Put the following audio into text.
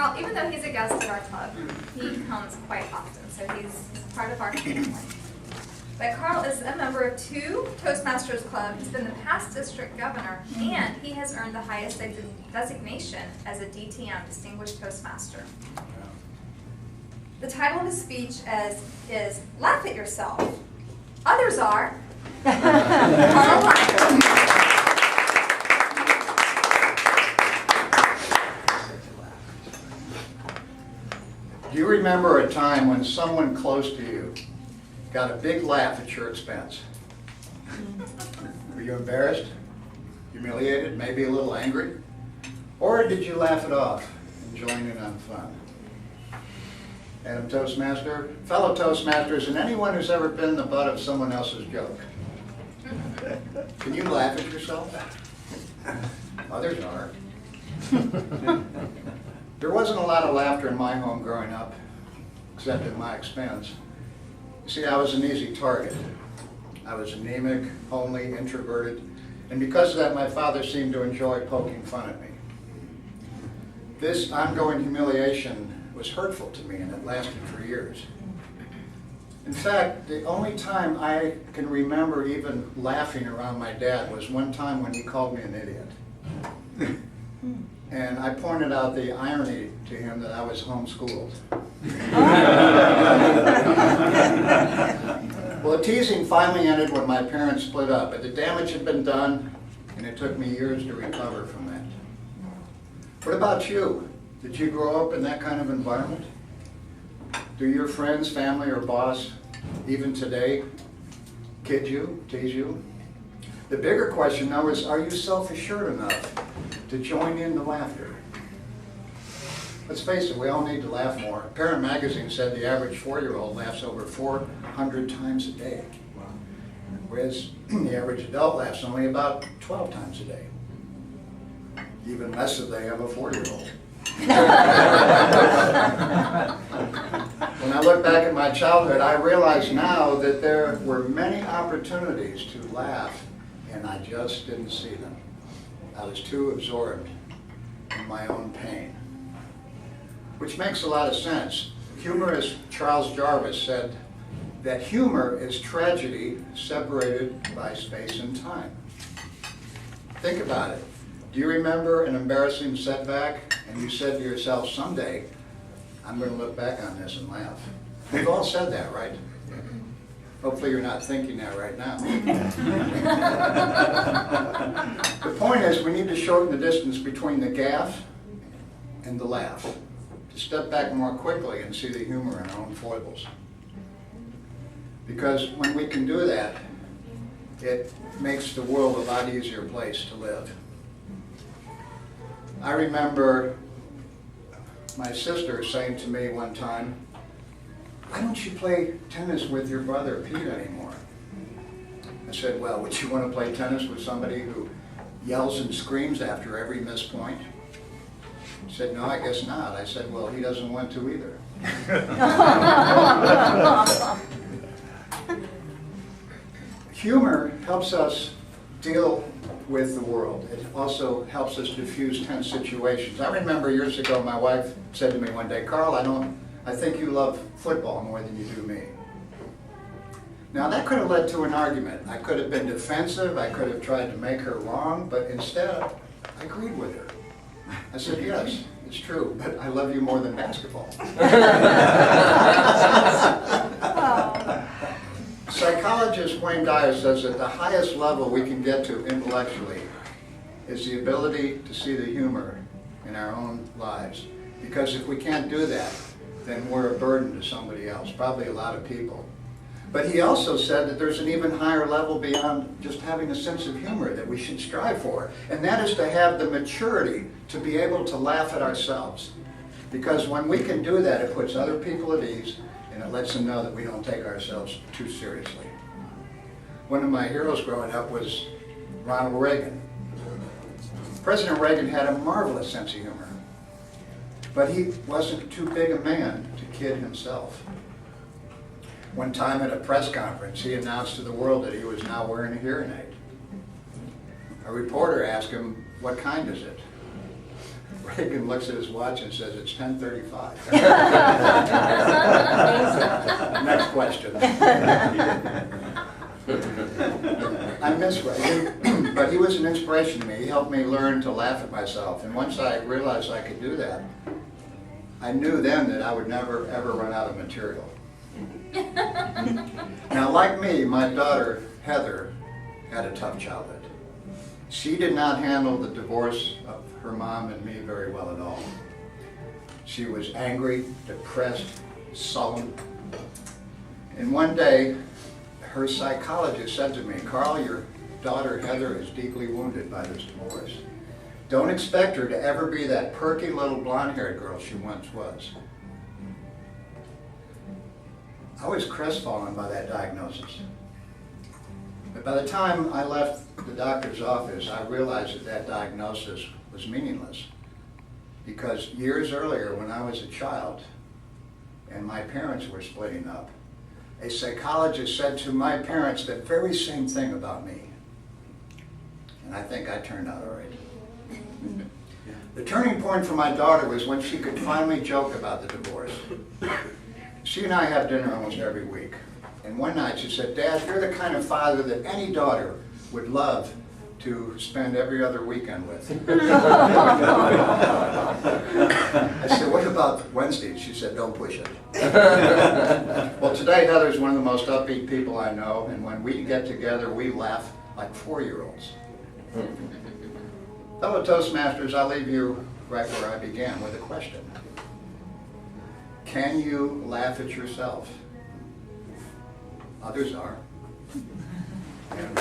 Karl, even though he's a guest at our club, he comes quite often, so he's part of our family. But Karl is a member of 2 Toastmasters Club. He's been the past district governor, and he has earned the highest designation as a DTM, Distinguished Toastmaster. The title of his speech is Laugh at Yourself. Others are. Karl Lyon. Do you remember a time when someone close to you got a big laugh at your expense? Were you embarrassed, humiliated, maybe a little angry? Or did you laugh it off and join in on fun? Madam Toastmaster, fellow Toastmasters, and anyone who's ever been the butt of someone else's joke, can you laugh at yourself? Others are. There wasn't a lot of laughter in my home growing up, except at my expense. You see, I was an easy target. I was anemic, homely, introverted, and because of that, my father seemed to enjoy poking fun at me. This ongoing humiliation was hurtful to me, and it lasted for years. In fact, the only time I can remember even laughing around my dad was one time when he called me an idiot. And I pointed out the irony to him that I was homeschooled. Well, the teasing finally ended when my parents split up, but the damage had been done, and it took me years to recover from that. What about you? Did you grow up in that kind of environment? Do your friends, family, or boss, even today, kid you, tease you? The bigger question, though, is are you self-assured enough to join in the laughter? Let's face it, we all need to laugh more. Parent Magazine said the average 4-year-old laughs over 400 times a day, whereas the average adult laughs only about 12 times a day. Even less if they have a 4-year-old. When I look back at my childhood, I realize now that there were many opportunities to laugh, and I just didn't see them. I was too absorbed in my own pain. Which makes a lot of sense. Humorist Charles Jarvis said that humor is tragedy separated by space and time. Think about it. Do you remember an embarrassing setback and you said to yourself, someday I'm going to look back on this and laugh? We've all said that, right? Hopefully you're not thinking that right now. The point is, we need to shorten the distance between the gaffe and the laugh, to step back more quickly and see the humor in our own foibles. Because when we can do that, it makes the world a lot easier place to live. I remember my sister saying to me one time, why don't you play tennis with your brother Pete anymore? I said, well, would you want to play tennis with somebody who yells and screams after every missed point? She said, no, I guess not. I said, well, he doesn't want to either. Humor helps us deal with the world. It also helps us diffuse tense situations. I remember years ago, my wife said to me one day, Karl, I think you love football more than you do me. Now that could have led to an argument. I could have been defensive, I could have tried to make her wrong, but instead, I agreed with her. I said, yes, it's true, but I love you more than basketball. Psychologist Wayne Dyer says that the highest level we can get to intellectually is the ability to see the humor in our own lives. Because if we can't do that, then we're a burden to somebody else, probably a lot of people. But he also said that there's an even higher level beyond just having a sense of humor that we should strive for, and that is to have the maturity to be able to laugh at ourselves. Because when we can do that, it puts other people at ease, and it lets them know that we don't take ourselves too seriously. One of my heroes growing up was Ronald Reagan. President Reagan had a marvelous sense of humor, but he wasn't too big a man to kid himself. One time at a press conference, he announced to the world that he was now wearing a hearing aid. A reporter asked him, what kind is it? Reagan looks at his watch and says, "It's 10:35. Next question. I miss Reagan, but he was an inspiration to me. He helped me learn to laugh at myself. And once I realized I could do that, I knew then that I would never, ever run out of material. Now, like me, my daughter, Heather, had a tough childhood. She did not handle the divorce of her mom and me very well at all. She was angry, depressed, sullen. And one day, her psychologist said to me, "Karl, your daughter Heather is deeply wounded by this divorce. Don't expect her to ever be that perky little blonde-haired girl she once was." I was crestfallen by that diagnosis. But by the time I left the doctor's office, I realized that that diagnosis was meaningless. Because years earlier, when I was a child and my parents were splitting up, a psychologist said to my parents the very same thing about me. And I think I turned out all right. The turning point for my daughter was when she could finally joke about the divorce. She and I have dinner almost every week. And one night she said, "Dad, you're the kind of father that any daughter would love to spend every other weekend with." I said, "What about Wednesdays?" She said, "Don't push it." Well, today Heather's one of the most upbeat people I know, and when we get together, we laugh like 4-year-olds. Fellow Toastmasters, I leave you right where I began with a question. Can you laugh at yourself? Others are. And